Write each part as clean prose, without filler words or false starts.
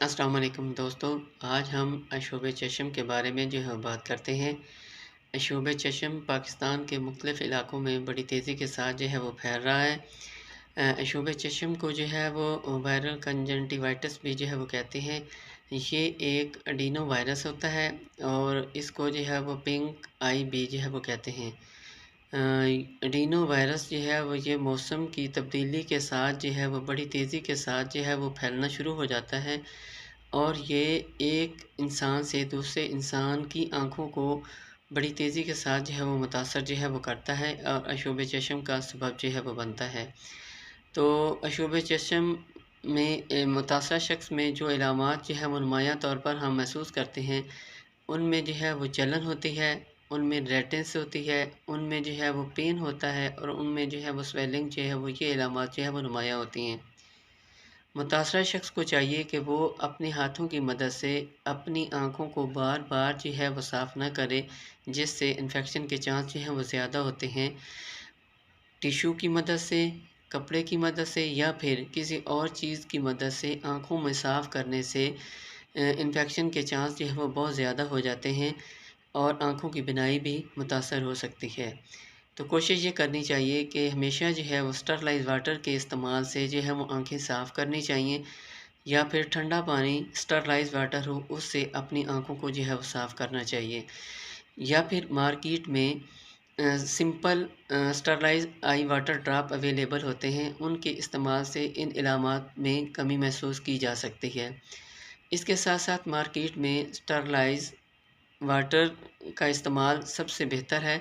अस्सलाम वालेकुम दोस्तों। आज हम अशूब चशम के बारे में जो है बात करते हैं। अशूब चशम पाकिस्तान के मुख्तलिफ़ इलाकों में बड़ी तेज़ी के साथ जो है वो फैल रहा है। अशूब चशम को जो है वो वायरल कंजंक्टिवाइटिस भी जो है वो कहते हैं। ये एक एडिनो वायरस होता है और इसको जो है वो पिंक आई भी जो है वो कहते हैं। एडिनो वायरस जो है वो ये मौसम की तब्दीली के साथ जो है वो बड़ी तेज़ी के साथ जो है वो फैलना शुरू हो जाता है और ये एक इंसान से दूसरे इंसान की आँखों को बड़ी तेज़ी के साथ जो है वो मुतासर जो है वो करता है और अशूब चशम का सबब जो है वो बनता है। तो अशूब चशम में मुतासरा शख्स में जो इलामात जो है वो नुमायाँ तौर पर हम महसूस करते हैं, उनमें जो है वो जलन होती है, उनमें रेडनेस होती है, उनमें जो है वो पेन होता है और उनमें जो है वो स्वेलिंग जो है वो ये इलामात जो है वो नुमायाँ होती हैं। मुतासरा शख्स को चाहिए कि वो अपने हाथों की मदद से अपनी आँखों को बार बार जो है वो साफ़ ना करे, जिससे इन्फेक्शन के चांस जो हैं वो ज़्यादा होते हैं। टिश्यू की मदद से, कपड़े की मदद से या फिर किसी और चीज़ की मदद से आँखों में साफ़ करने से इन्फेक्शन के चांस जो है वो बहुत ज़्यादा हो जाते हैं और आँखों की बीनाई भी मुतासर हो सकती है। तो कोशिश ये करनी चाहिए कि हमेशा जो है वो स्टरलाइज़ वाटर के इस्तेमाल से जो है वो आँखें साफ़ करनी चाहिए या फिर ठंडा पानी स्टरलाइज़ वाटर हो उससे अपनी आँखों को जो है वो साफ़ करना चाहिए। या फिर मार्केट में सिंपल स्टरलाइज़ आई वाटर ड्रॉप अवेलेबल होते हैं, उनके इस्तेमाल से इन इलामात में कमी महसूस की जा सकती है। इसके साथ-साथ मार्केट में स्टरलाइज़ वाटर का इस्तेमाल सबसे बेहतर है।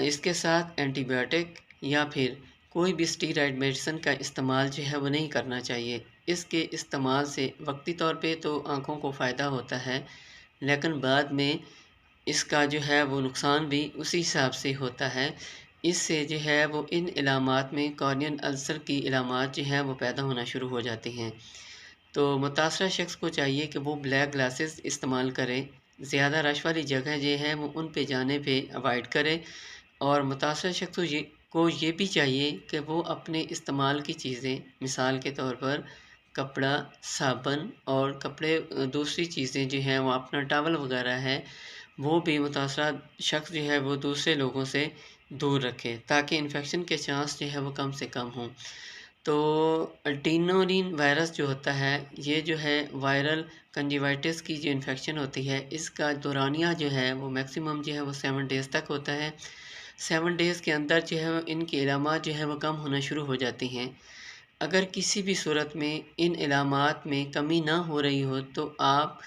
इसके साथ एंटीबायोटिक या फिर कोई भी स्टीरॉयड मेडिसिन का इस्तेमाल जो है वो नहीं करना चाहिए। इसके इस्तेमाल से वक़्ती तौर पे तो आँखों को फ़ायदा होता है, लेकिन बाद में इसका जो है वो नुकसान भी उसी हिसाब से होता है। इससे जो है वो इन इलामात में कॉर्नियल अल्सर की इलामात जो हैं वो पैदा होना शुरू हो जाती हैं। तो मुतासरा शख्स को चाहिए कि वो ब्लैक ग्लासेस इस्तेमाल करें। ज़्यादा रश वाली जगह जो है वो उन पे जाने पे अवॉइड करें और मुतासरा शख्स को ये भी चाहिए कि वो अपने इस्तेमाल की चीज़ें मिसाल के तौर पर कपड़ा, साबुन और कपड़े दूसरी चीज़ें जो हैं वो अपना टॉवल वगैरह है, वो भी मुतासरा शख्स जो है वो दूसरे लोगों से दूर रखे ताकि इन्फेक्शन के चांस जो है वो कम से कम हों। तो एडिनोरिन वायरस जो होता है, ये जो है वायरल कंजाइटिस की जो इन्फेक्शन होती है, इसका दौरानिया जो है वो मैक्सिमम जो है वो 7 डेज़ तक होता है। 7 डेज़ के अंदर जो है इनकी इलामात जो है वो कम होना शुरू हो जाती हैं। अगर किसी भी सूरत में इन इलामात में कमी ना हो रही हो तो आप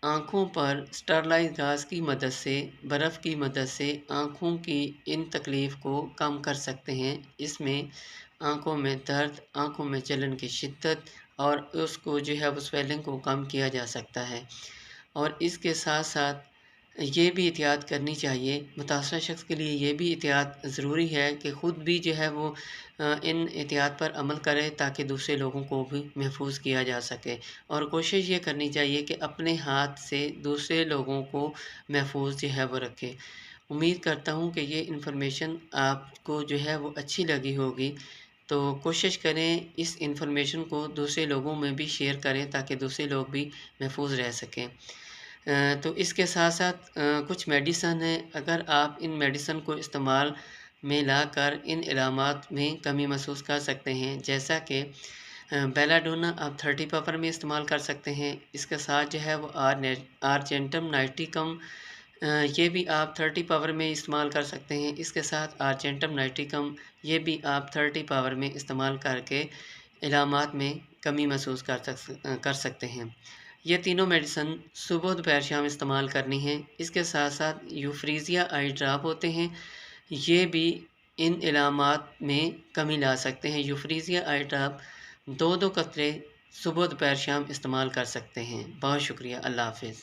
आँखों पर स्टरलाइज़ गैस की मदद से, बर्फ़ की मदद से आँखों की इन तकलीफ़ को कम कर सकते हैं। इसमें आँखों में दर्द, आँखों में जलन की शिद्दत और उसको जो है वो स्वेलिंग को कम किया जा सकता है। और इसके साथ-साथ ये भी एहतियात करनी चाहिए, मुतासरा शख्स के लिए ये भी एहतियात ज़रूरी है कि ख़ुद भी जो है वो इन एहतियात पर अमल करे ताकि दूसरे लोगों को भी महफूज किया जा सके। और कोशिश ये करनी चाहिए कि अपने हाथ से दूसरे लोगों को महफूज जो है वो रखे। उम्मीद करता हूँ कि ये इन्फॉर्मेशन आपको जो है वो अच्छी लगी होगी। तो कोशिश करें इस इन्फॉर्मेशन को दूसरे लोगों में भी शेयर करें ताकि दूसरे लोग भी महफूज रह सकें। तो इसके साथ-साथ कुछ मेडिसन हैं, अगर आप इन मेडिसन को इस्तेमाल में लाकर इन इलामात में कमी महसूस कर सकते हैं, जैसा कि बेलाडोना आप 30 पावर में इस्तेमाल कर सकते हैं। इसके साथ जो है वो आर्जेंटम नाइटिकम ये भी आप 30 पावर में इस्तेमाल कर सकते हैं। इसके साथ आर्जेंटम नाइटिकम ये भी आप 30 पावर में इस्तेमाल करके इलामात में कमी महसूस कर सकते हैं। ये तीनों मेडिसिन सुबह, दोपहर, शाम इस्तेमाल करनी है। इसके साथ-साथ यूफ्रीज़िया आई ड्रॉप होते हैं, ये भी इन इलामात में कमी ला सकते हैं। यूफ्रीज़िया आई ड्रॉप 2-2 कतरे सुबह, दोपहर, शाम इस्तेमाल कर सकते हैं। बहुत शुक्रिया। अल्लाह हाफ़िज़।